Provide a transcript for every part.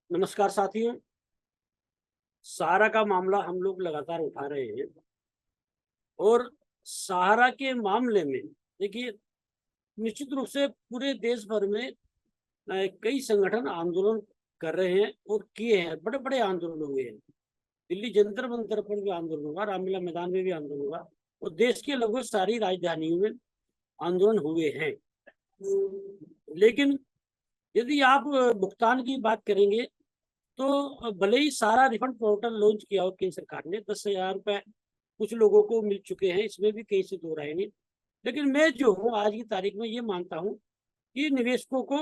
नमस्कार साथियों। सहारा का मामला हम लोग लगातार उठा रहे हैं और सहारा के मामले में देखिए, निश्चित रूप से पूरे देश भर में कई संगठन आंदोलन कर रहे हैं और किए हैं। बड़े बड़े आंदोलन हुए हैं। दिल्ली जंतर मंतर पर भी आंदोलन हुआ, रामलीला मैदान में भी आंदोलन हुआ और देश के लगभग सारी राजधानियों में आंदोलन हुए हैं। लेकिन यदि आप भुगतान की बात करेंगे तो भले ही सारा रिफंड पोर्टल लॉन्च किया हो केंद्र सरकार ने, 10,000 रुपए कुछ लोगों को मिल चुके हैं, इसमें भी कहीं से दो राय नहीं। लेकिन मैं जो हूँ आज की तारीख में ये मानता हूँ कि निवेशकों को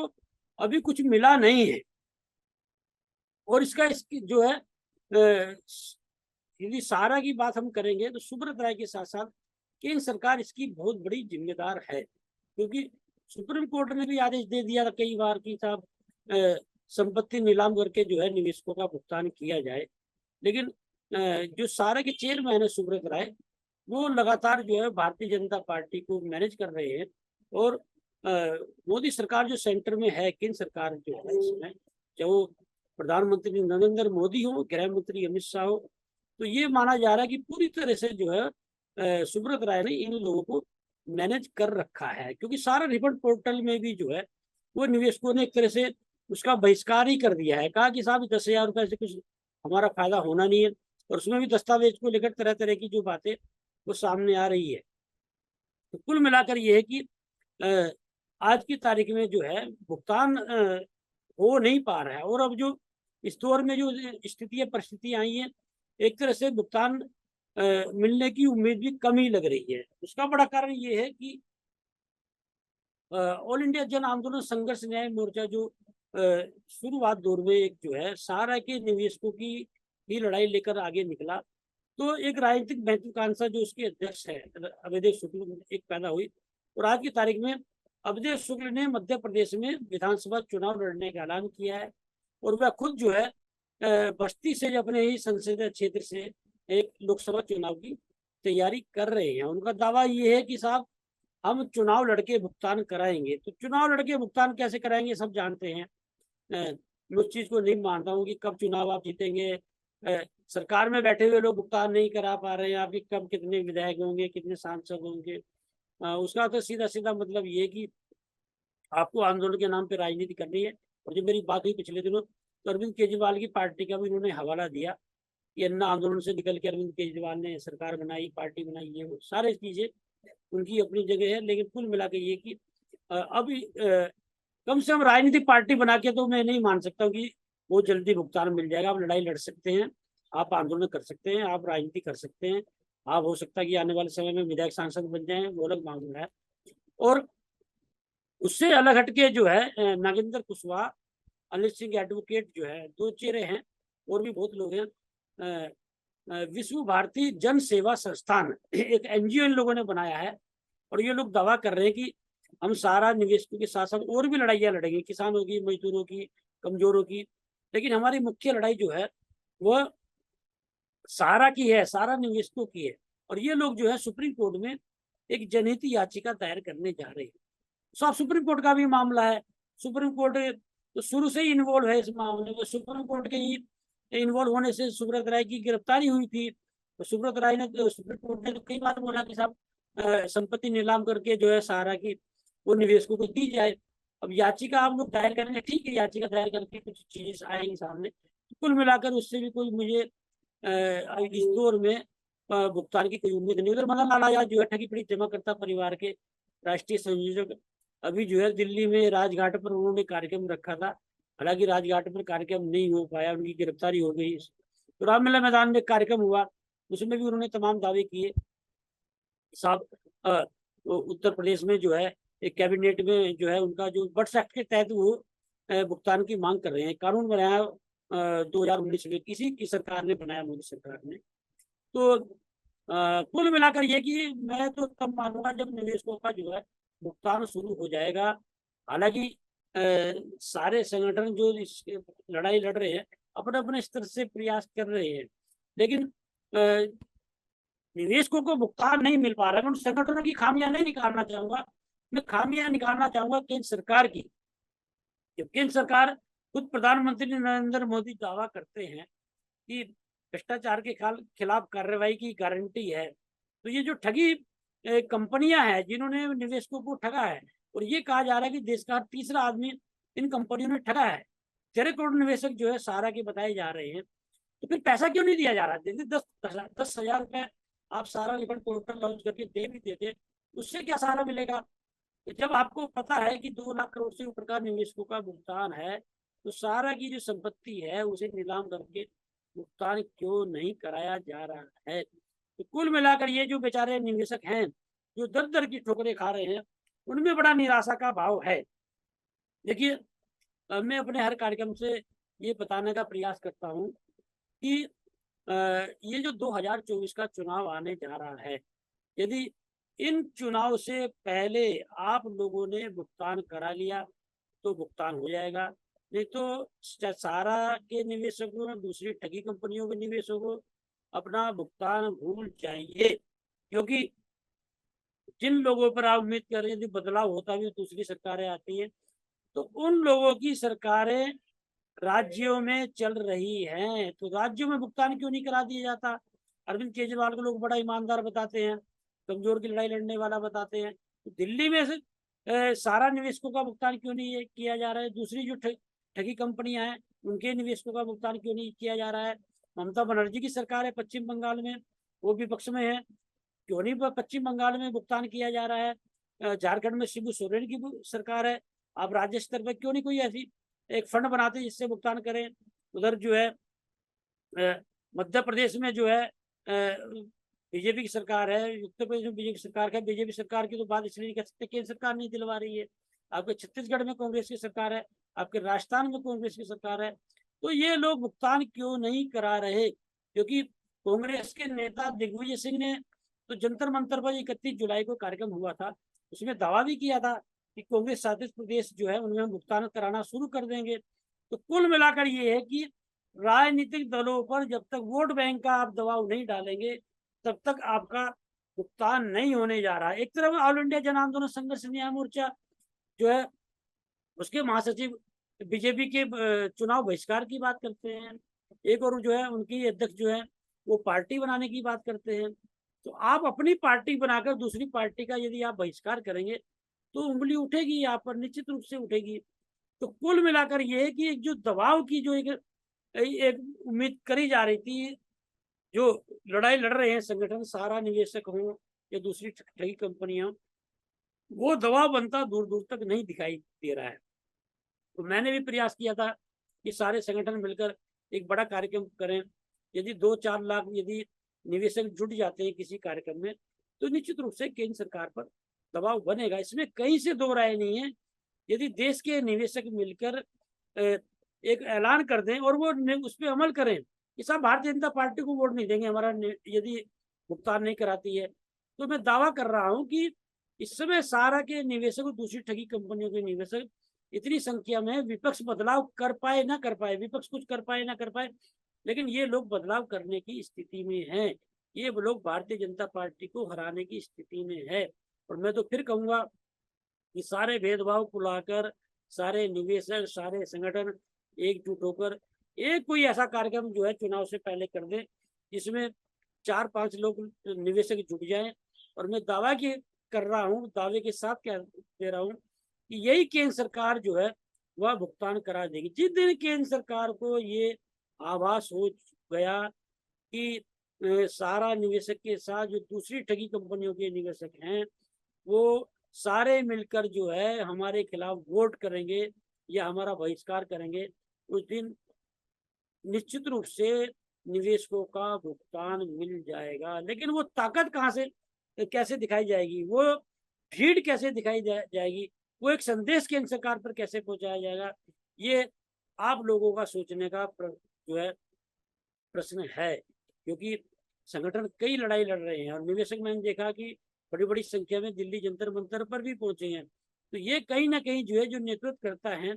अभी कुछ मिला नहीं है। और इसकी जो है यदि सहारा की बात हम करेंगे तो सुब्रत राय के साथ साथ केंद्र सरकार इसकी बहुत बड़ी जिम्मेदार है, क्योंकि सुप्रीम कोर्ट ने भी आदेश दे दिया था कई बार कि साहब संपत्ति नीलाम करके जो है निवेशकों का भुगतान किया जाए। लेकिन जो सहारा के चेयरमैन है सुब्रत राय, वो लगातार जो है भारतीय जनता पार्टी को मैनेज कर रहे हैं। और मोदी सरकार जो सेंटर में है, केंद्र सरकार जो है इसमें, चाहे वो प्रधानमंत्री नरेंद्र मोदी हो, गृह मंत्री अमित शाह हो, तो ये माना जा रहा है कि पूरी तरह से जो है सुब्रत राय ने इन लोगों को मैनेज कर रखा है। क्योंकि सारा रिफंड पोर्टल में भी जो है वो निवेशकों ने एक तरह से उसका बहिष्कार ही कर दिया है। कहा कि साहब 10,000 रुपए से कुछ हमारा फायदा होना नहीं है। और उसमें भी दस्तावेज को लेकर तरह तरह की जो बातें वो सामने आ रही है। तो कुल मिलाकर ये है कि आज की तारीख में जो है भुगतान हो नहीं पा रहा है। और अब जो इस दौर में जो स्थितियां परिस्थितियां आई हैं, एक तरह से भुगतान मिलने की उम्मीद भी कम ही लग रही है। उसका बड़ा कारण ये है कि ऑल इंडिया जन आंदोलन संघर्ष न्याय मोर्चा जो शुरुआत दौर में एक जो है सहारा के निवेशकों की ही लड़ाई लेकर आगे निकला, तो एक राजनीतिक महत्वाकांक्षा जो उसके अध्यक्ष है अवैध शुक्ल एक पैदा हुई। और आज की तारीख में अवैध शुक्ल ने मध्य प्रदेश में विधानसभा चुनाव लड़ने का ऐलान किया है। और वह खुद जो है बस्ती से अपने ही संसदीय क्षेत्र से एक लोकसभा चुनाव की तैयारी कर रहे हैं। उनका दावा ये है कि साहब हम चुनाव लड़के भुगतान कराएंगे। तो चुनाव लड़के भुगतान कैसे कराएंगे सब जानते हैं। मैं उस चीज को नहीं मानता हूँ कि कब चुनाव आप जीतेंगे। सरकार में बैठे हुए लोग भुगतान नहीं करा पा रहे हैं, आपके कब कितने विधायक होंगे, कितने सांसद होंगे। उसका तो सीधा सीधा मतलब ये है कि आपको आंदोलन के नाम पे राजनीति करनी है। और जो मेरी बात हुई पिछले दिनों, तो अरविंद केजरीवाल की पार्टी का भी उन्होंने हवाला दिया कि अन्ना आंदोलन से निकल के अरविंद केजरीवाल ने सरकार बनाई, पार्टी बनाई, ये वो सारे चीजें उनकी अपनी जगह है। लेकिन कुल मिला के ये कि अभी कम से कम राजनीतिक पार्टी बना के तो मैं नहीं मान सकता हूँ कि वो जल्दी भुगतान मिल जाएगा। आप लड़ाई लड़ सकते हैं, आप आंदोलन कर सकते हैं, आप राजनीति कर सकते हैं, आप हो सकता है कि आने वाले समय में विधायक सांसद बन जाएं, वो अलग मामला है। और उससे अलग हटके जो है नागेंद्र कुशवाहा, अनिल सिंह एडवोकेट जो है, दो चेहरे हैं। और भी बहुत लोग हैं। विश्व भारती जन सेवा संस्थान एक एनजीओ इन लोगों ने बनाया है। और ये लोग दावा कर रहे हैं कि हम सारा निवेशकों के साथ साथ और भी लड़ाइयाँ लड़ेंगे, किसानों की, मजदूरों की, कमजोरों की। लेकिन हमारी मुख्य लड़ाई जो है वह सहारा की है, सारा निवेशकों की है। और ये लोग जो है सुप्रीम कोर्ट में एक जनहित याचिका दायर करने जा रहे हैं। सब सुप्रीम कोर्ट का भी मामला है। सुप्रीम कोर्ट तो शुरू से ही इन्वॉल्व है इस मामले में। सुप्रीम कोर्ट के ही इन्वॉल्व होने से सुब्रत राय की गिरफ्तारी हुई थी। तो सुब्रत राय ने सुप्रीम कोर्ट ने तो कई बार बोला कि साहब संपत्ति नीलाम करके जो है सहारा की वो निवेशकों को दी जाए। अब याचिका आप लोग दायर करेंगे, ठीक है, याचिका दायर करके कुछ चीजें आएंगी सामने। तो कुल मिलाकर उससे भी कोई मुझे इस दौर में भुगतान की कोई उम्मीद नहीं। उधर मदन लाल आजाद जो है ठगी पीड़ित जमाकर्ता परिवार के राष्ट्रीय संयोजक अभी जो है दिल्ली में राजघाट पर उन्होंने कार्यक्रम रखा था। हालांकि राजघाट पर कार्यक्रम नहीं हो पाया, उनकी गिरफ्तारी हो गई। तो रामलीला मैदान में कार्यक्रम हुआ, उसमें भी उन्होंने तमाम दावे किए। साहब उत्तर प्रदेश में जो है एक कैबिनेट में जो है उनका जो बट्स एक्ट के तहत वो भुगतान की मांग कर रहे हैं। कानून बनाया 2019 में, किसी की सरकार ने बनाया, मोदी सरकार ने। तो कुल मिलाकर ये कि मैं तो तब मानूंगा जब निवेशकों का जो है भुगतान शुरू हो जाएगा। हालांकि सारे संगठन जो इस लड़ाई लड़ रहे हैं अपने अपने स्तर से प्रयास कर रहे हैं। लेकिन निवेशकों को भुगतान नहीं मिल पा रहा है। मैं उन संगठनों की खामियां नहीं निकालना चाहूंगा, मैं खामियां निकालना चाहूंगा केंद्र सरकार की। जब केंद्र सरकार खुद प्रधानमंत्री नरेंद्र मोदी दावा करते हैं कि भ्रष्टाचार के खिलाफ कार्रवाई की गारंटी है। तो ये जो ठगी कंपनियां हैं जिन्होंने निवेशकों को ठगा है, और ये कहा जा रहा है कि देश का तीसरा आदमी इन कंपनियों ने ठगा है। 13 करोड़ निवेशक जो है सारा के बताए जा रहे हैं। तो फिर पैसा क्यों नहीं दिया जा रहा? जैसे 10,000 रुपए आप सारा रिफंड पोर्टल लॉन्च करके दे भी देते, उससे क्या सहारा मिलेगा? तो जब आपको पता है कि 2 लाख करोड़ से ऊपर का निवेशकों का भुगतान है, तो सारा की जो संपत्ति है उसे नीलाम करके भुगतान क्यों नहीं कराया जा रहा है? तो कुल मिलाकर ये जो बेचारे निवेशक हैं जो दर दर की ठोकरें खा रहे हैं, उनमें बड़ा निराशा का भाव है। देखिए, मैं अपने हर कार्यक्रम से ये बताने का प्रयास करता हूँ कि ये जो 2024 का चुनाव आने जा रहा है, यदि इन चुनाव से पहले आप लोगों ने भुगतान करा लिया तो भुगतान हो जाएगा, नहीं तो सारा के निवेशकों, दूसरी ठगी कंपनियों के निवेशकों को अपना भुगतान भूल जाइए। क्योंकि जिन लोगों पर आप उम्मीद कर रहे हैं यदि बदलाव होता भी, दूसरी सरकारें आती हैं, तो उन लोगों की सरकारें राज्यों में चल रही हैं, तो राज्यों में भुगतान क्यों नहीं करा दिया जाता? अरविंद केजरीवाल को लोग बड़ा ईमानदार बताते हैं, कमजोर की लड़ाई लड़ने वाला बताते हैं, तो दिल्ली में से सारा निवेशकों का भुगतान क्यों नहीं किया जा रहा है? दूसरी जो ठगी कंपनियां हैं उनके निवेशकों का भुगतान क्यों नहीं किया जा रहा है? ममता बनर्जी की सरकार है पश्चिम बंगाल में, वो विपक्ष में है, क्यों नहीं पश्चिम बंगाल में भुगतान किया जा रहा है? झारखंड में शिबू सोरेन की सरकार है, आप राज्य स्तर पर क्यों नहीं कोई ऐसी एक फंड बनाते जिससे भुगतान करें? उधर जो है मध्य प्रदेश में जो है बीजेपी की सरकार है, उत्तर प्रदेश में बीजेपी की सरकार है, बीजेपी सरकार की तो बात इसलिए नहीं कह सकते केंद्र सरकार नहीं दिलवा रही है। आपके छत्तीसगढ़ में कांग्रेस की सरकार है, आपके राजस्थान में कांग्रेस की सरकार है, तो ये लोग भुगतान क्यों नहीं करा रहे? क्योंकि कांग्रेस के नेता दिग्विजय सिंह ने तो जंतर मंतर पर 31 जुलाई को कार्यक्रम हुआ था, उसमें दावा भी किया था कि कांग्रेस शासित प्रदेश जो है उनमें हम भुगतान कराना शुरू कर देंगे। तो कुल मिलाकर ये है कि राजनीतिक दलों पर जब तक वोट बैंक का आप दबाव नहीं डालेंगे, तब तक आपका भुगतान नहीं होने जा रहा है। एक तरफ ऑल इंडिया जन आंदोलन संघर्ष न्याय मोर्चा जो है उसके महासचिव बीजेपी के चुनाव बहिष्कार की बात करते हैं, एक और जो है उनकी अध्यक्ष जो है वो पार्टी बनाने की बात करते हैं। तो आप अपनी पार्टी बनाकर दूसरी पार्टी का यदि आप बहिष्कार करेंगे तो उंगली उठेगी यहाँ पर, निश्चित रूप से उठेगी। तो कुल मिलाकर ये है कि एक जो दबाव की जो एक उम्मीद करी जा रही थी, जो लड़ाई लड़ रहे हैं संगठन, सारा निवेशक हो या दूसरी ठगी कंपनियां, वो दबाव बनता दूर दूर तक नहीं दिखाई दे रहा है। तो मैंने भी प्रयास किया था कि सारे संगठन मिलकर एक बड़ा कार्यक्रम करें। यदि 2-4 लाख यदि निवेशक जुट जाते हैं किसी कार्यक्रम में, तो निश्चित रूप से केंद्र सरकार पर दबाव बनेगा, इसमें कहीं से दो राय नहीं है। यदि देश के निवेशक मिलकर एक ऐलान कर दें और वो उस पर अमल करें कि साहब भारतीय जनता पार्टी को वोट नहीं देंगे हमारा यदि भुगतान नहीं कराती है, तो मैं दावा कर रहा हूं कि इस समय सारा के निवेशक और दूसरी ठगी कंपनियों के निवेशक इतनी संख्या में, विपक्ष बदलाव कर पाए ना कर पाए, विपक्ष कुछ कर पाए ना कर पाए, लेकिन ये लोग बदलाव करने की स्थिति में हैं। ये लोग भारतीय जनता पार्टी को हराने की स्थिति में है। और मैं तो फिर कहूंगा कि सारे भेदभाव भुलाकर सारे निवेशक, सारे संगठन एकजुट होकर एक कोई ऐसा कार्यक्रम जो है चुनाव से पहले कर दे जिसमें 4-5 लोग निवेशक जुट जाएं। और मैं दावा कर रहा हूँ, दावे के साथ कह दे रहा हूँ कि यही केंद्र सरकार जो है वह भुगतान करा देगी। जिस दिन केंद्र सरकार को ये आभास हो गया कि सारा निवेशक के साथ जो दूसरी ठगी कंपनियों के निवेशक हैं वो सारे मिलकर जो है हमारे खिलाफ वोट करेंगे या हमारा बहिष्कार करेंगे, उस दिन निश्चित रूप से निवेशकों का भुगतान मिल जाएगा। लेकिन वो ताकत कहाँ से कैसे दिखाई जाएगी, वो भीड़ कैसे दिखाई जाएगी, वो एक संदेश केंद्र सरकार पर कैसे पहुंचाया जाएगा, ये आप लोगों का सोचने का जो है प्रश्न है। क्योंकि संगठन कई लड़ाई लड़ रहे हैं और निवेशक मैंने देखा कि बड़ी बड़ी संख्या में दिल्ली जंतर मंतर पर भी पहुंचे हैं। तो ये कहीं ना कहीं जो है जो नेतृत्व करता है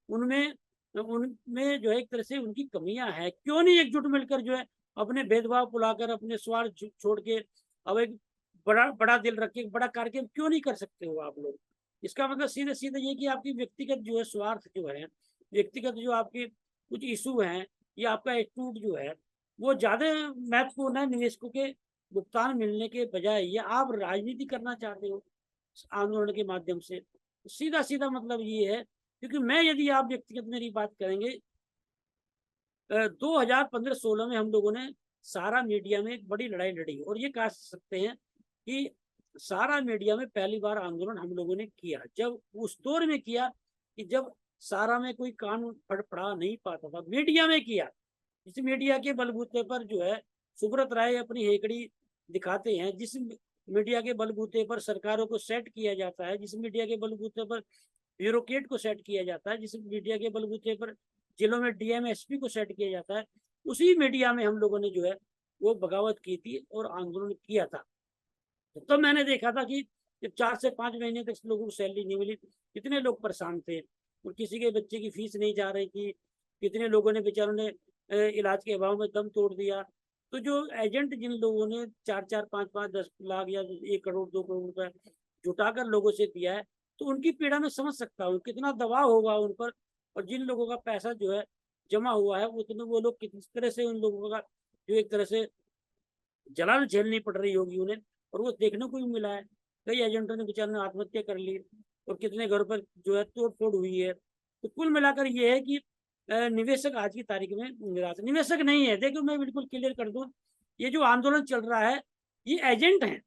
उनमें उनमें जो है एक तरह से उनकी कमियां हैं। क्यों नहीं एकजुट मिलकर जो है अपने भेदभाव भुलाकर, अपने स्वार्थ छोड़ के अब एक बड़ा बड़ा दिल रख के बड़ा कार्यक्रम क्यों नहीं कर सकते हो आप लोग? इसका मतलब सीधे सीधे ये कि आपकी व्यक्तिगत जो है स्वार्थ जो है व्यक्तिगत जो आपके कुछ इशू हैं या आपका एटीट्यूड जो है वो ज्यादा महत्वपूर्ण है निवेशकों के भुगतान मिलने के बजाय, या आप राजनीति करना चाहते हो आंदोलन के माध्यम से। सीधा सीधा मतलब ये है, क्योंकि मैं यदि आप व्यक्तिगत मेरी बात करेंगे, 2015-16 में हम लोगों ने सारा मीडिया में एक बड़ी लड़ाई लड़ी, और ये कह सकते हैं कि सारा मीडिया में पहली बार आंदोलन हम लोगों ने किया, जब उस दौर में किया कि जब सारा में कोई कानून पढ़ा नहीं पाता था, मीडिया में किया। इस मीडिया के बलबूते पर जो है सुब्रत राय अपनी हेकड़ी दिखाते हैं, जिस मीडिया के बलबूते पर सरकारों को सेट किया जाता है, जिस मीडिया के बलबूते पर ब्यूरोक्रेट को सेट किया जाता है, जिस मीडिया के बलबूते पर जिलों में डीएम एसपी को सेट किया जाता है, उसी मीडिया में हम लोगों ने जो है वो बगावत की थी और आंदोलन किया था। तो मैंने देखा था कि जब 4 से 5 महीने तक लोगों को सैलरी नहीं मिली, कितने लोग परेशान थे, और किसी के बच्चे की फीस नहीं जा रही थी, कितने लोगों ने बेचारों ने इलाज के अभाव में दम तोड़ दिया। तो जो एजेंट जिन लोगों ने 4-4, 5-5, 10 लाख या 1 करोड़ 2 करोड़ रुपए जुटाकर लोगों से दिया है, तो उनकी पीड़ा में समझ सकता हूँ कितना दबाव होगा उन पर। और जिन लोगों का पैसा जो है जमा हुआ है, उतने वो लोग किस तरह से उन लोगों का जो एक तरह से जलाल झेलनी पड़ रही होगी उन्हें, और वो देखने को भी मिला है। कई एजेंटों ने बेचारे ने आत्महत्या कर ली, और कितने घरों पर जो है तोड़ फोड़ हुई है। तो कुल मिलाकर ये है कि निवेशक आज की तारीख में निराश, निवेशक नहीं है। देखो मैं बिल्कुल क्लियर कर दूं, ये जो आंदोलन चल रहा है ये एजेंट है,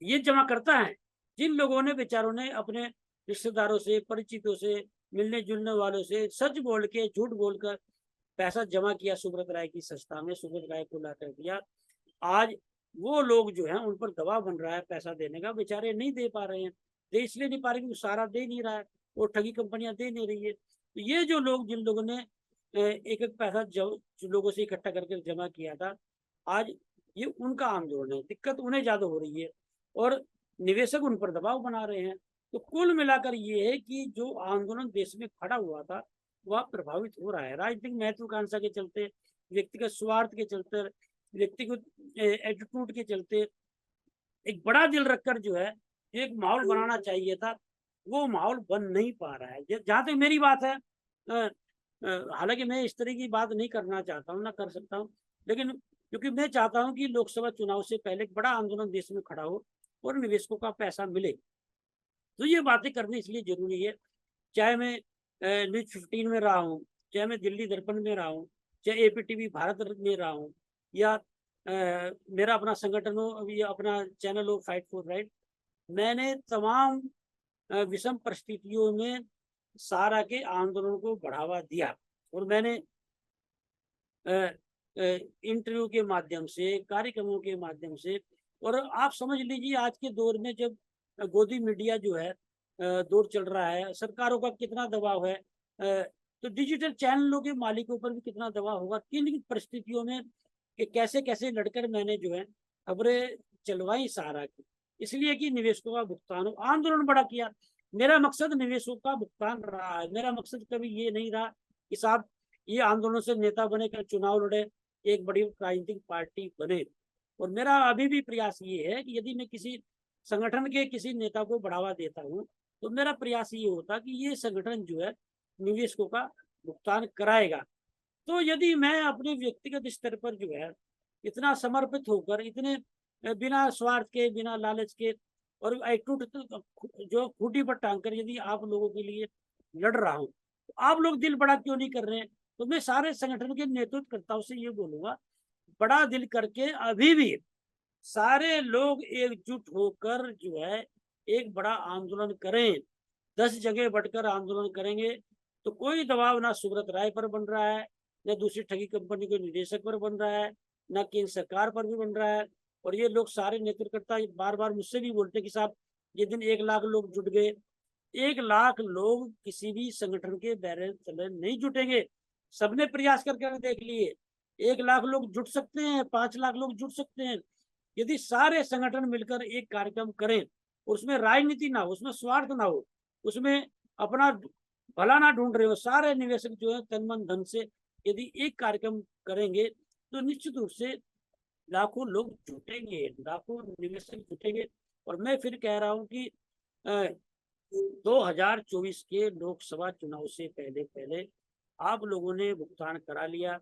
ये जमा करता है। जिन लोगों ने बेचारों ने अपने रिश्तेदारों से, परिचितों से, मिलने जुलने वालों से सच बोल के झूठ बोलकर पैसा जमा किया सुब्रत राय की संस्था में, सुब्रत राय को ला कर दिया, आज वो लोग जो है उन पर दबाव बन रहा है पैसा देने का, बेचारे नहीं दे पा रहे हैं। दे इसलिए नहीं पा रहे क्योंकि सारा दे नहीं रहा है, और ठगी कंपनियां दे नहीं रही है। तो ये जो लोग, जिन लोगों ने एक एक पैसा जो लोगों से इकट्ठा करके जमा किया था, आज ये उनका आंदोलन है, दिक्कत उन्हें ज्यादा हो रही है, और निवेशक उन पर दबाव बना रहे हैं। तो कुल मिलाकर ये है कि जो आंदोलन देश में खड़ा हुआ था वह प्रभावित हो रहा है राजनीतिक महत्वाकांक्षा के चलते, व्यक्तिगत स्वार्थ के चलते, व्यक्तिगत एटीट्यूड के चलते। एक बड़ा दिल रखकर जो है एक माहौल बनाना चाहिए था, वो माहौल बन नहीं पा रहा है। जहां तक मेरी बात है, हालांकि मैं इस तरह की बात नहीं करना चाहता हूँ, ना कर सकता हूँ, लेकिन क्योंकि मैं चाहता हूँ कि लोकसभा चुनाव से पहले एक बड़ा आंदोलन देश में खड़ा हो और निवेशकों का पैसा मिले। तो ये बातें करनी इसलिए जरूरी है, चाहे मैं न्यूज 15 में रहा हूँ, चाहे मैं दिल्ली दर्पण में रहा हूँ, चाहे एपीटीवी भारत में रहा हूँ, या मेरा अपना संगठन हो या अपना चैनल हो फाइट फॉर राइट। मैंने तमाम विषम परिस्थितियों में सारा के आंदोलन को बढ़ावा दिया, और मैंने इंटरव्यू के माध्यम से, कार्यक्रमों के माध्यम से, और आप समझ लीजिए आज के दौर में जब गोदी मीडिया जो है दौर चल रहा है, सरकारों का कितना दबाव है, तो डिजिटल चैनलों के मालिकों पर भी कितना दबाव होगा, किन परिस्थितियों में कि कैसे कैसे लड़कर मैंने जो है खबरें चलवाई सहारा की, इसलिए कि निवेशकों का भुगतान हो। आंदोलन बड़ा किया, मेरा मकसद निवेशकों का भुगतान रहा है। मेरा मकसद कभी ये नहीं रहा कि साहब ये आंदोलन से नेता बने कर चुनाव लड़े, एक बड़ी राजनीतिक पार्टी बने। और मेरा अभी भी प्रयास ये है कि यदि मैं किसी संगठन के किसी नेता को बढ़ावा देता हूँ, तो मेरा प्रयास ये होता कि ये संगठन जो है निवेशकों का भुगतान कराएगा। तो यदि मैं अपने व्यक्तिगत स्तर पर जो है इतना समर्पित होकर, इतने बिना स्वार्थ के, बिना लालच के, और जो खूंटी पर टांग कर यदि आप लोगों के लिए लड़ रहा हूँ, तो आप लोग दिल बड़ा क्यों नहीं कर रहे हैं? तो मैं सारे संगठन के नेतृत्वकर्ताओं से ये बोलूंगा, बड़ा दिल करके अभी भी सारे लोग एकजुट होकर जो है एक बड़ा आंदोलन करें। 10 जगह बढ़कर आंदोलन करेंगे तो कोई दबाव ना सुब्रत राय पर बन रहा है, न दूसरी ठगी कंपनी के निदेशक पर बन रहा है, न केंद्र सरकार पर भी बन रहा है। और ये लोग सारे नेतृत्वकर्ता बार बार मुझसे भी बोलते कि साहब ये दिन 1 लाख लोग जुट गए। 1 लाख लोग किसी भी संगठन के बैनर तले नहीं जुटेंगे। सबने प्रयास करके देख लिए, 1 लाख लोग जुट सकते हैं, 5 लाख लोग जुट सकते हैं, यदि सारे संगठन मिलकर एक कार्यक्रम करें, उसमें राजनीति ना हो, उसमें स्वार्थ ना हो, उसमें अपना भला ना ढूंढ रहे हो, सारे निवेशक जो है तन मन धन से यदि एक कार्यक्रम करेंगे तो निश्चित रूप से लाखों लोग जुटेंगे, लाखों निवेशक जुटेंगे। और मैं फिर कह रहा हूं कि 2024 के लोकसभा चुनाव से पहले पहले आप लोगों ने भुगतान करा लिया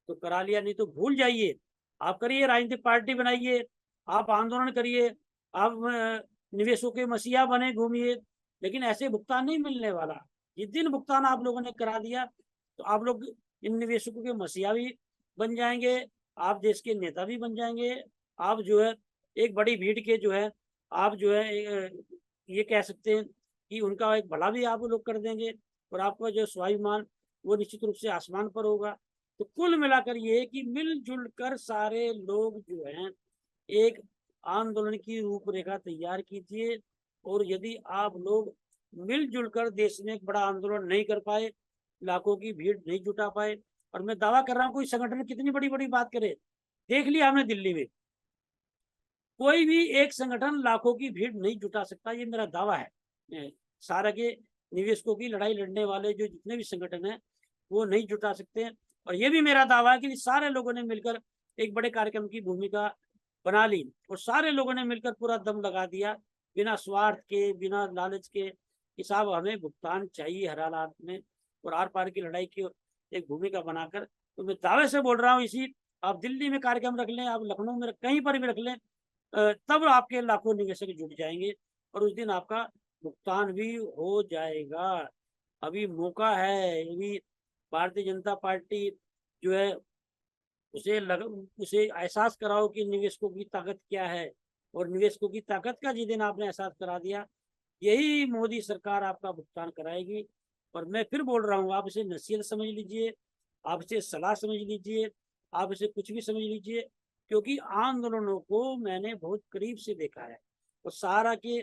तो करा लिया, नहीं तो भूल जाइए। आप करिए, राजनीतिक पार्टी बनाइए, आप आंदोलन करिए, आप निवेशों के मसीहा बने घूमिए, लेकिन ऐसे भुगतान नहीं मिलने वाला। जिस दिन भुगतान आप लोगों ने करा दिया तो आप लोग इन निवेशकों के मसीहा भी बन जाएंगे, आप देश के नेता भी बन जाएंगे। आप जो है एक बड़ी भीड़ के जो है आप जो है ये कह सकते हैं कि उनका एक भला भी आप लोग कर देंगे, और आपका जो स्वाभिमान वो निश्चित रूप से आसमान पर होगा। तो कुल मिलाकर ये है कि मिलजुल कर सारे लोग जो हैं एक आंदोलन की रूपरेखा तैयार कीजिए, और यदि आप लोग मिलजुल कर देश में एक बड़ा आंदोलन नहीं कर पाए, लाखों की भीड़ नहीं जुटा पाए, और मैं दावा कर रहा हूँ कोई संगठन कितनी बड़ी बड़ी बात करे, देख लिया हमने दिल्ली में, कोई भी एक संगठन लाखों की भीड़ नहीं जुटा सकता, ये मेरा दावा है। सारा के निवेशकों की लड़ाई लड़ने वाले जो जितने भी संगठन हैं वो नहीं जुटा सकते हैं। और ये भी मेरा दावा है कि सारे लोगों ने मिलकर एक बड़े कार्यक्रम की भूमिका बना ली और सारे लोगों ने मिलकर पूरा दम लगा दिया, बिना स्वार्थ के, बिना लालच के, कि साहब हमें भुगतान चाहिए हर हालात में, और आर पार की लड़ाई की एक भूमिका बनाकर। तो मैं दावे से बोल रहा हूँ, इसी आप दिल्ली में कार्यक्रम रख लें, आप लखनऊ में कहीं पर भी रख लें, तब आपके लाखों निवेशक जुट जाएंगे और उस दिन आपका भुगतान भी हो जाएगा। अभी मौका है, अभी भारतीय जनता पार्टी जो है उसे एहसास कराओ कि निवेशकों की ताकत क्या है, और निवेशकों की ताकत का जिस दिन आपने एहसास करा दिया, यही मोदी सरकार आपका भुगतान कराएगी। और मैं फिर बोल रहा हूँ, आप इसे नसीहत समझ लीजिए, आप इसे सलाह समझ लीजिए, आप इसे कुछ भी समझ लीजिए, क्योंकि आंदोलनों को मैंने बहुत करीब से देखा है, और सारा के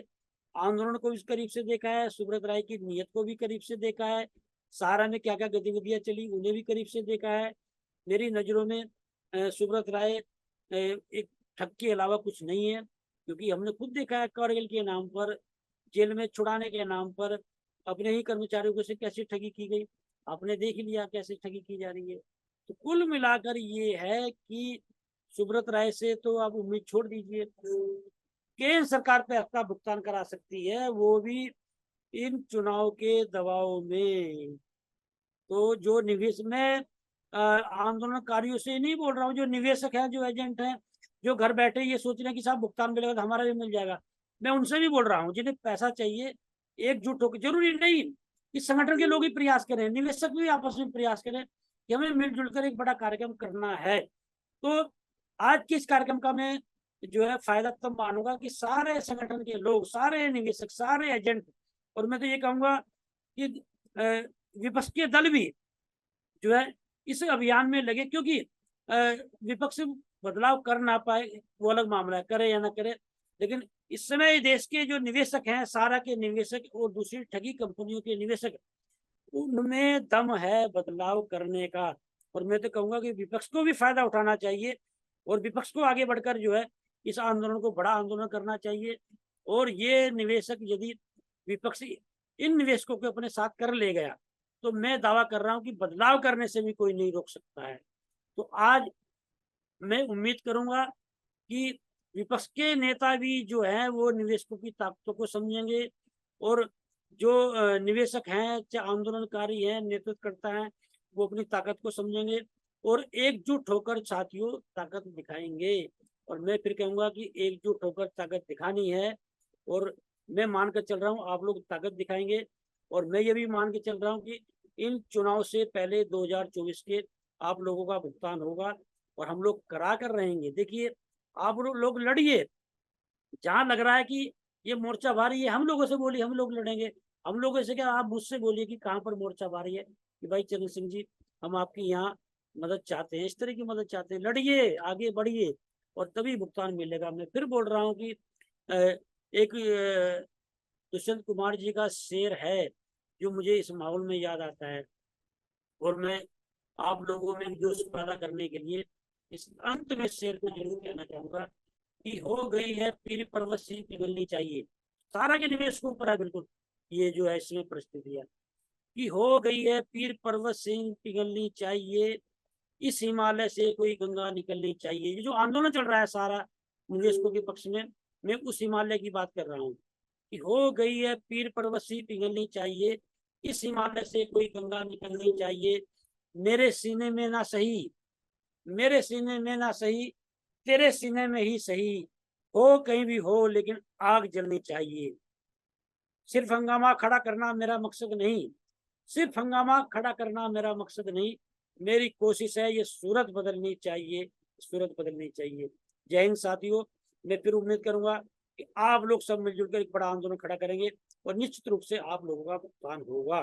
आंदोलन को भी करीब से देखा है, सुब्रत राय की नीयत को भी करीब से देखा है, सारा में क्या क्या गतिविधियां चली उन्हें भी करीब से देखा है। मेरी नज़रों में सुब्रत राय एक ठग के अलावा कुछ नहीं है, क्योंकि हमने खुद देखा है कारगिल के नाम पर, जेल में छुड़ाने के नाम पर अपने ही कर्मचारियों से कैसे ठगी की गई, आपने देख लिया कैसे ठगी की जा रही है। तो कुल मिलाकर ये है कि सुब्रत राय से तो आप उम्मीद छोड़ दीजिए, केंद्र सरकार पे आपका भुगतान करा सकती है, वो भी इन चुनाव के दबाव में। तो जो निवेश में आंदोलनकारियों से नहीं बोल रहा हूँ, जो निवेशक हैं, जो एजेंट हैं, जो घर बैठे ये सोच रहे हैं कि साहब भुगतान मिलेगा तो हमारा भी मिल जाएगा, मैं उनसे भी बोल रहा हूँ, जिन्हें पैसा चाहिए एकजुट होकर, जरूरी नहीं कि संगठन के लोग ही प्रयास करें, निवेशक भी आपस में प्रयास करें कि हमें मिलजुल कर एक बड़ा कार्यक्रम करना है। तो आज के इस कार्यक्रम का मैं जो है फायदा तब मानूंगा कि सारे संगठन के लोग, सारे निवेशक, सारे एजेंट, और मैं तो ये कहूंगा कि विपक्षी दल भी जो है इस अभियान में लगे, क्योंकि विपक्ष बदलाव कर ना पाए वो अलग मामला है, करे या ना करे, लेकिन इस समय देश के जो निवेशक हैं, सारा के निवेशक और दूसरी ठगी कंपनियों के निवेशक, उनमें दम है बदलाव करने का। और मैं तो कहूंगा कि विपक्ष को भी फायदा उठाना चाहिए, और विपक्ष को आगे बढ़कर जो है इस आंदोलन को बड़ा आंदोलन करना चाहिए। और ये निवेशक यदि विपक्ष इन निवेशकों को अपने साथ कर ले गया, तो मैं दावा कर रहा हूं कि बदलाव करने से भी कोई नहीं रोक सकता है। तो आज मैं उम्मीद करूंगा कि विपक्ष के नेता भी जो है वो निवेशकों की ताकतों को समझेंगे, और जो निवेशक हैं, चाहे आंदोलनकारी हैं, नेतृत्वकर्ता हैं, वो अपनी ताकत को समझेंगे और एकजुट होकर साथियों ताकत दिखाएंगे। और मैं फिर कहूंगा कि एकजुट होकर ताकत दिखानी है, और मैं मान कर चल रहा हूँ आप लोग ताकत दिखाएंगे, और मैं ये भी मान के चल रहा हूँ कि इन चुनाव से पहले 2024 के आप लोगों का भुगतान होगा, और हम लोग करा कर रहेंगे। देखिए, आप लोग लड़िए, जहां लग रहा है कि ये मोर्चा भारी है, हम लोगों से बोलिए, हम लोग लड़ेंगे। हम लोगों से क्या, आप मुझसे बोलिए कि कहाँ पर मोर्चा भारी है, कि भाई चरण सिंह जी हम आपकी यहाँ मदद चाहते हैं, इस तरह की मदद चाहते हैं, लड़िए, आगे बढ़िए, और तभी भुगतान मिलेगा। मैं फिर बोल रहा हूँ कि एक दुष्यंत कुमार जी का शेर है जो मुझे इस माहौल में याद आता है, और मैं आप लोगों में जोश पैदा करने के लिए इस अंत में शेर को जरूर कहना चाहूंगा कि हो गई है पीर पर्वत सिंह पिघलनी चाहिए। सारा के निवेशकों पर है बिल्कुल ये जो है इसमें परिस्थितियां, कि हो गई है पीर पर्वत सिंह पिघलनी चाहिए, इस हिमालय से कोई गंगा निकलनी चाहिए। ये जो आंदोलन चल रहा है सारा निवेशकों के पक्ष में, मैं उस हिमालय की बात कर रहा हूँ कि हो गई है पीर परवसी पिघलनी चाहिए, इस हिमालय से कोई गंगा निकलनी चाहिए। मेरे सीने में ना सही, मेरे सीने में ना सही, तेरे सीने में ही सही, हो कहीं भी हो लेकिन आग जलनी चाहिए। सिर्फ हंगामा खड़ा करना मेरा मकसद नहीं, सिर्फ हंगामा खड़ा करना मेरा मकसद नहीं, मेरी कोशिश है ये सूरत बदलनी चाहिए, सूरत बदलनी चाहिए। जय हिंद साथियों। मैं फिर उम्मीद करूंगा कि आप लोग सब मिलजुल कर एक बड़ा आंदोलन खड़ा करेंगे और निश्चित रूप से आप लोगों का भुगतान होगा।